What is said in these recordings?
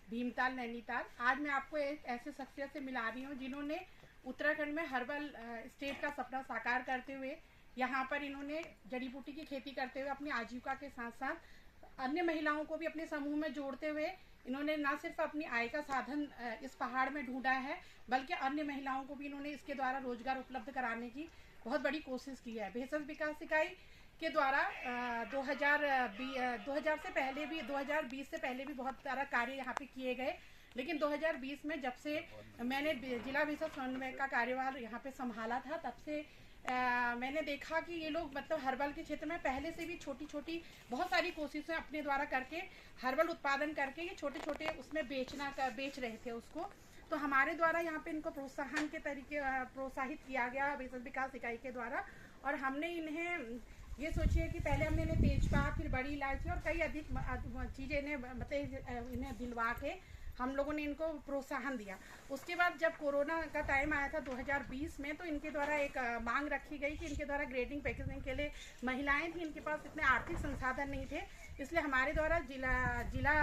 भीमताल नैनीताल। आज मैं आपको एक ऐसे शख्सियत से मिला रही हूँ जिन्होंने उत्तराखंड में हर्बल स्टेट का सपना साकार करते हुए यहाँ पर इन्होंने जड़ी बूटी की खेती करते हुए अपनी आजीविका के साथ साथ अन्य महिलाओं को भी अपने समूह में जोड़ते हुए इन्होंने न सिर्फ अपनी आय का साधन इस पहाड़ में ढूंढा है, बल्कि अन्य महिलाओं को भी इन्होंने इसके द्वारा रोजगार उपलब्ध कराने की बहुत बड़ी कोशिश की है। भेषज विकास इकाई के द्वारा 2000 से पहले भी 2020 से पहले भी बहुत सारा कार्य यहाँ पे किए गए, लेकिन 2020 में जब से मैंने जिला भेषज समन्वय का कार्यभार यहाँ पे संभाला था, तब से मैंने देखा कि ये लोग मतलब हर्बल के क्षेत्र में पहले से भी छोटी छोटी बहुत सारी कोशिशें अपने द्वारा करके हर्बल उत्पादन करके ये छोटे छोटे उसमें बेच रहे थे उसको। तो हमारे द्वारा यहाँ पे इनको प्रोत्साहन के तरीके प्रोत्साहित किया गया भेषज विकास इकाई के द्वारा, और हमने इन्हें ये सोचिए कि पहले हमने इन्हें तेजपात, फिर बड़ी इलायची और कई अधिक चीज़ें इन्हें दिलवा के हम लोगों ने इनको प्रोत्साहन दिया। उसके बाद जब कोरोना का टाइम आया था 2020 में, तो इनके द्वारा एक मांग रखी गई कि इनके द्वारा ग्रेडिंग पैकेजिंग के लिए महिलाएं थी, इनके पास इतने आर्थिक संसाधन नहीं थे, इसलिए हमारे द्वारा जिला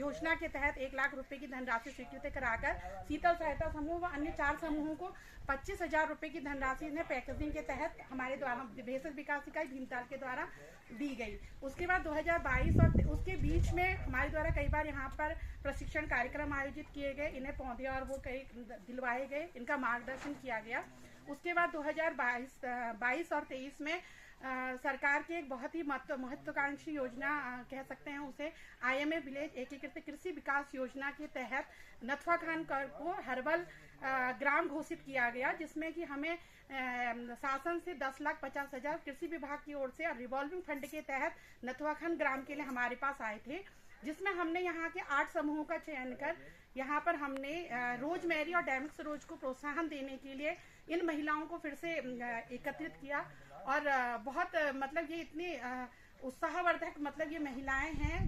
योजना के तहत 1 लाख रुपए की धनराशि स्वीकृत कराकर शीतल सहायता समूह व अन्य 4 समूहों को 25,000 रुपए की धनराशि इन्हें पैकेजिंग के तहत हमारे द्वारा भेषज विकास इकाई भीमताल के द्वारा दी गई। उसके बाद 2022 और उसके बीच में हमारे द्वारा कई बार यहाँ पर प्रशिक्षण कार्यक्रम आयोजित किए गए, इन्हें पौधे और वो कई दिलवाए गए, इनका मार्गदर्शन किया गया। उसके बाद 2022 और 23 में सरकार की एक बहुत ही महत्वाकांक्षी योजना कह सकते हैं उसे, IMA विलेज एकीकृत कृषि विकास योजना के तहत नथवा खान को हर्बल ग्राम घोषित किया गया, जिसमें कि हमें शासन से 10,50,000 कृषि विभाग की ओर से रिवॉल्विंग फंड के तहत नथवा खान ग्राम के लिए हमारे पास आए थे, जिसमें हमने यहाँ के 8 समूहों का चयन कर यहाँ पर हमने रोजमेरी और डैमिक्स रोज को प्रोत्साहन देने के लिए इन महिलाओं को फिर से एकत्रित किया। और बहुत मतलब ये इतनी उत्साहवर्धक मतलब ये महिलाएं हैं।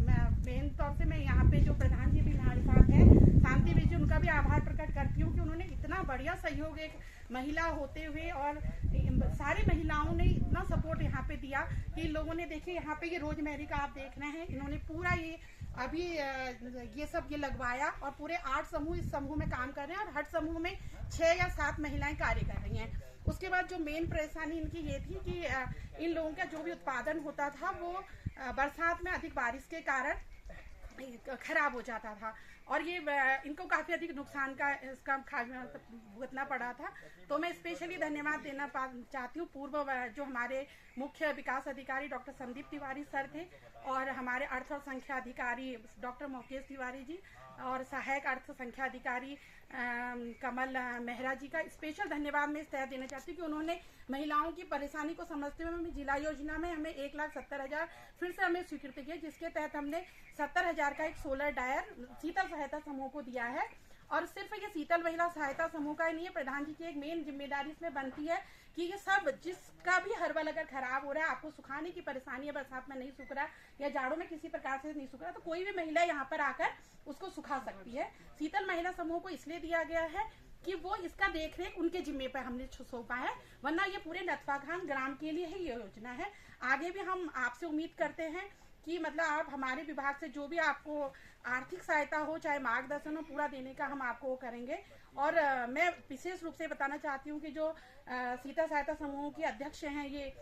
मेन तौर से मैं यहाँ पे जो प्रधान जी भी हमारे साथ हैं, शांति जी, उनका भी आभार प्रकट करती हूँ कि उन्होंने इतना बढ़िया सहयोग एक महिला होते हुए और सारी महिलाओं ने इतना सपोर्ट यहाँ पे दिया कि इन लोगों ने देखिए यहाँ पे ये रोजमेरी का आप देख रहे हैं, इन्होंने पूरा ये अभी ये सब ये लगवाया और पूरे 8 समूह इस समूह में काम कर रहे हैं और हर समूह में 6 या 7 महिलाएं कार्य कर रही हैं। उसके बाद जो मेन परेशानी इनकी ये थी कि इन लोगों का जो भी उत्पादन होता था वो बरसात में अधिक बारिश के कारण खराब हो जाता था और ये इनको काफ़ी अधिक नुकसान का इसका भुगतना पड़ा था। तो मैं स्पेशली धन्यवाद देना चाहती हूँ पूर्व जो हमारे मुख्य विकास अधिकारी डॉक्टर संदीप तिवारी सर थे और हमारे अर्थ और संख्या अधिकारी डॉक्टर मोकेश तिवारी जी और सहायक अर्थ संख्या अधिकारी कमल मेहरा जी का स्पेशल धन्यवाद मैं इस तरह देना चाहती हूँ कि उन्होंने महिलाओं की परेशानी को समझते हुए हमें जिला योजना में हमें 1,70,000 फिर से हमें स्वीकृत किया, जिसके तहत हमने 70,000 का एक सोलर डायर शीतल सहायता समूह को दिया है। और सिर्फ ये शीतल महिला सहायता समूह का ही नहीं है, प्रधान जी की एक मेन जिम्मेदारी इसमें बनती है कि ये सब जिसका भी हर्बल अगर खराब हो रहा है, आपको सुखाने की परेशानी है, बरसात में नहीं सूख रहा या जाड़ों में किसी प्रकार से नहीं सूख रहा, तो कोई भी महिला यहाँ पर आकर उसको सुखा सकती है। शीतल महिला समूह को इसलिए दिया गया है कि वो इसका देखरेख उनके जिम्मे पर हमने सौंपा है, वरना ये पूरे नथवा खान ग्राम के लिए ही ये योजना है। आगे भी हम आपसे उम्मीद करते हैं कि मतलब आप हमारे विभाग से जो भी आपको आर्थिक सहायता हो चाहे मार्गदर्शन हो पूरा देने का हम आपको अपको करेंगे। और मैं विशेष रूप से बताना चाहती हूँ कि जो शीतल सहायता समूह की अध्यक्ष हैं ये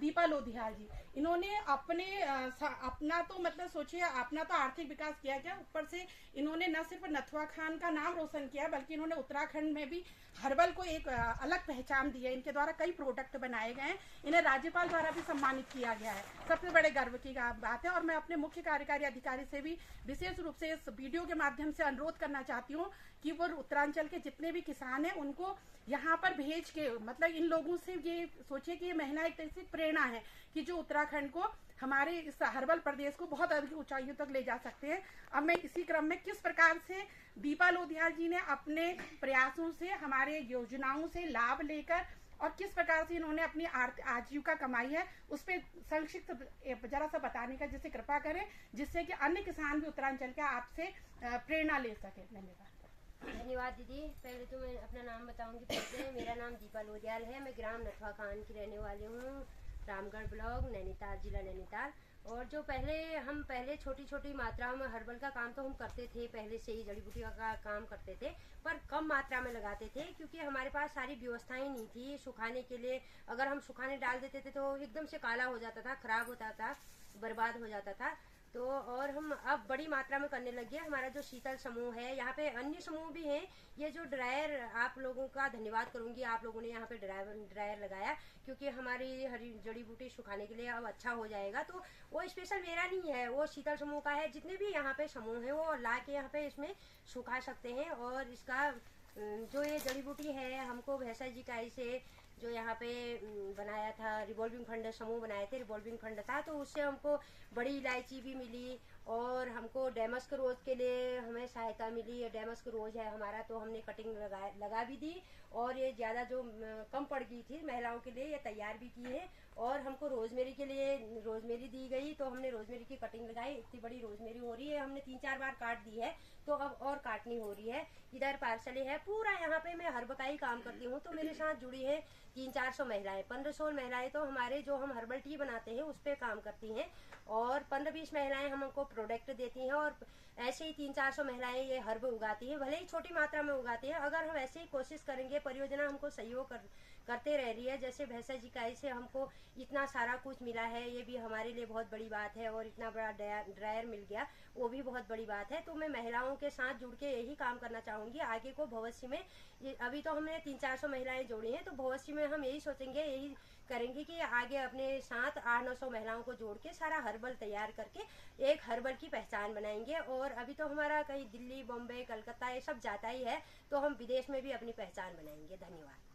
दीपा लोधियाल जी, इन्होंने अपना तो मतलब सोचिए अपना तो आर्थिक विकास किया गया, ऊपर से इन्होंने न सिर्फ नथवा खान का नाम रोशन किया बल्कि इन्होंने उत्तराखंड में भी हर्बल को एक अलग पहचान दी है। इनके द्वारा कई प्रोडक्ट बनाए गए हैं, इन्हें राज्यपाल द्वारा भी सम्मानित किया गया है, सबसे बड़े गर्व की बात है। और मैं अपने मुख्य कार्यकारी अधिकारी से भी विशेष रूप से इस वीडियो के माध्यम से अनुरोध करना चाहती हूँ कि वो उत्तरांचल के जितने भी किसान हैं उनको यहाँ पर भेज के मतलब इन लोगों से ये सोचिए कि ये महिला एक तरह से प्रेरणा है कि जो उत्तराखंड को हमारे इस हर्बल प्रदेश को बहुत अधिक ऊंचाइयों तक ले जा सकते हैं। अब मैं इसी क्रम में किस प्रकार से दीपा लोधियाल जी ने अपने प्रयासों से हमारे योजनाओं से लाभ लेकर और किस प्रकार से इन्होंने अपनी आजीविका कमाई है उस पर संक्षिप्त जरा सा बताने का जिससे कृपा करें, जिससे कि अन्य किसान भी उत्तरांचल के आपसे प्रेरणा ले सके। धन्यवाद दीदी। पहले तो मैं अपना नाम बताऊंगी। पहले मेरा नाम दीपा लोधियाल है, मैं ग्राम नथवा खान की रहने वाली हूँ, रामगढ़ ब्लॉक, नैनीताल जिला नैनीताल। और जो हम पहले छोटी छोटी मात्रा में हर्बल का काम तो हम करते थे, पहले से ही जड़ी बूटी का काम करते थे, पर कम मात्रा में लगाते थे क्योंकि हमारे पास सारी व्यवस्थाएं नहीं थी सुखाने के लिए। अगर हम सुखाने डाल देते थे तो एकदम से काला हो जाता था, खराब होता था, बर्बाद हो जाता था। तो और हम अब बड़ी मात्रा में करने लग गए। हमारा जो शीतल समूह है, यहाँ पे अन्य समूह भी हैं। ये जो ड्रायर, आप लोगों का धन्यवाद करूंगी, आप लोगों ने यहाँ पे ड्रायर लगाया क्योंकि हमारी हरी जड़ी बूटी सुखाने के लिए अब अच्छा हो जाएगा। तो वो स्पेशल मेरा नहीं है, वो शीतल समूह का है। जितने भी यहाँ पे समूह है वो ला के यहाँ पे इसमें सुखा सकते हैं। और इसका जो ये जड़ी बूटी है, हमको भैंसा जी का से जो यहाँ पे बनाया था, रिवॉल्विंग फंड समूह बनाए थे, रिवॉल्विंग फंड था, तो उससे हमको बड़ी इलायची भी मिली और हमको डेमस्क रोज के लिए हमें सहायता मिली। ये डेमस्क रोज है हमारा, तो हमने कटिंग लगा भी दी और ये ज़्यादा जो कम पड़ गई थी महिलाओं के लिए ये तैयार भी की है। और हमको रोजमेरी के लिए रोजमेरी दी गई, तो हमने रोजमेरी की कटिंग लगाई। इतनी बड़ी रोजमेरी हो रही है, हमने 3-4 बार काट दी है, तो अब और काटनी हो रही है। इधर पार्सले है पूरा। यहाँ पे मैं हर्ब का ही काम करती हूँ, तो मेरे साथ जुड़ी है 300-400 महिलाएं, 1500 महिलाएं तो हमारे जो हम हर्बल टी बनाते हैं उस पर काम करती हैं, और 15-20 महिलाएं हमको प्रोडक्ट देती हैं। और ऐसे ही 300-400 महिलाएं ये हर्ब उगाती हैं, भले ही छोटी मात्रा में उगाती हैं। अगर हम ऐसे ही कोशिश करेंगे, परियोजना हमको सहयोग करते रह रही है, जैसे भैंसा जी का से हमको इतना सारा कुछ मिला है, ये भी हमारे लिए बहुत बड़ी बात है। और इतना बड़ा ड्रायर मिल गया, वो भी बहुत बड़ी बात है। तो मैं महिलाओं के साथ जुड़ के यही काम करना चाहूँगी आगे को भविष्य में। अभी तो हमने 300-400 महिलाएं जोड़ी हैं, तो भविष्य में हम यही सोचेंगे, यही करेंगे कि आगे अपने साथ 800-900 महिलाओं को जोड़ के सारा हर्बल तैयार करके एक हर्बल की पहचान बनाएंगे। और अभी तो हमारा कहीं दिल्ली, बॉम्बे, कलकत्ता ये सब जाता ही है, तो हम विदेश में भी अपनी पहचान बनाएंगे। धन्यवाद।